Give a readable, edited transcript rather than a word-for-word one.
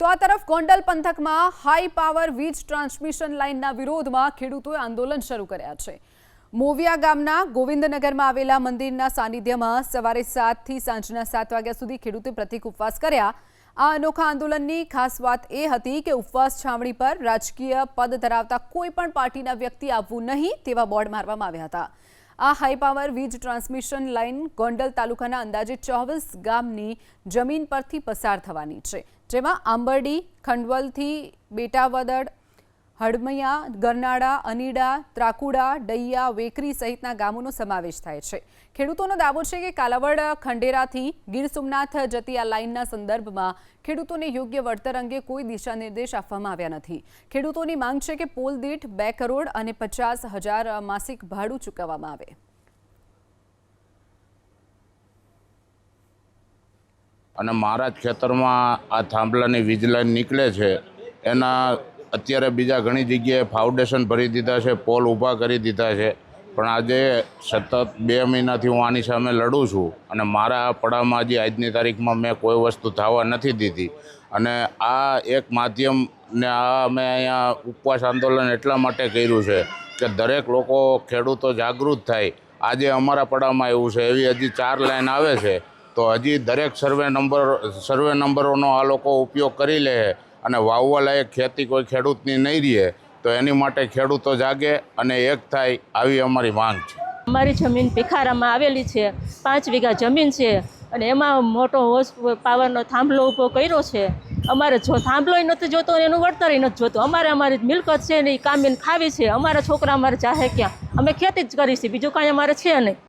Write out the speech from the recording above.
તો આ તરફ ગોંડલ પંથકમાં હાઈ પાવર વીજ ટ્રાન્સમિશન લાઇનના વિરોધમાં ખેડૂતોએ આંદોલન શરૂ કર્યા છે। મોવિયા ગામના ગોવિંદનગરમાં આવેલા મંદિરના સાનિધ્યમાં સવારે 7 થી સાંજના 7 વાગ્યા સુધી ખેડૂતોએ પ્રતિક ઉપવાસ કર્યા। આ અનોખા આંદોલનની ખાસ વાત એ હતી કે ઉપવાસ છાવણી પર રાજકીય પદ ધરાવતા કોઈ પણ પાર્ટીના વ્યક્તિ આવવું નહીં તેવા બોર્ડ મારવામાં આવ્યા હતા। આ હાઈ પાવર વીજ ટ્રાન્સમિશન લાઇન ગોંડલ તાલુકાના અંદાજે 24 ગામની જમીન પરથી પસાર થવાની છે, જેમાં આંબરડી, ખંડવલથી બેટાવદડ, હડમૈયા, ગરનાળા, અનીડા, ત્રાકુડા, ડૈયા, વેકરી સહિતના ગામોનો સમાવેશ થાય છે। ખેડૂતોનો દાવો છે કે કાલાવડ ખંડેરાથી ગીર સોમનાથ જતી આ લાઇનના સંદર્ભમાં ખેડૂતોને યોગ્ય વળતર અંગે કોઈ દિશા નિર્દેશ આપવામાં આવ્યા નથી। ખેડૂતોની માંગ છે કે પોલ દીઠ 2 કરોડ અને 50,000 માસિક ભાડું ચૂકવવામાં આવે। અને મારા જ ખેતરમાં આ થાંભલાની વીજ લાઈન નીકળે છે, એના અત્યારે બીજા ઘણી જગ્યાએ ફાઉન્ડેશન ભરી દીધા છે, પોલ ઊભા કરી દીધા છે, પણ આજે સતત 2 મહિનાથી હું આની સામે લડું છું અને મારા પડામાં હજી આજની તારીખમાં મેં કોઈ વસ્તુ થવા નથી દીધી। અને આ એક માધ્યમને આ અમે અહીંયા ઉપવાસ આંદોલન એટલા માટે કર્યું છે કે દરેક લોકો ખેડૂતો જાગૃત થાય। આજે અમારા પડામાં એવું છે, એવી હજી 4 લાઈન આવે છે, તો હજી દરેક સર્વે નંબરોનો આ લોકો ઉપયોગ કરી લે અને વાવવા લાયક ખેતી કોઈ ખેડૂતની નહીં રહે, તો એની માટે ખેડૂતો જાગે અને એક થાય, આવી અમારી માંગ છે। અમારી જમીન ભિખારામાં આવેલી છે, 5 વીઘા જમીન છે અને એમાં મોટો હોર્સ પાવરનો થાંભલો ઊભો કર્યો છે। અમારે જો થાંભલોય નથી જોતો અને એનું વળતરય નથી જોતું। અમારી મિલકત છે ને એ કામીને ખાવી છે। અમારા છોકરા અમારે ચાહે ક્યાં, અમે ખેતી જ કરી છે, બીજું કાંઈ અમારે છે નહીં।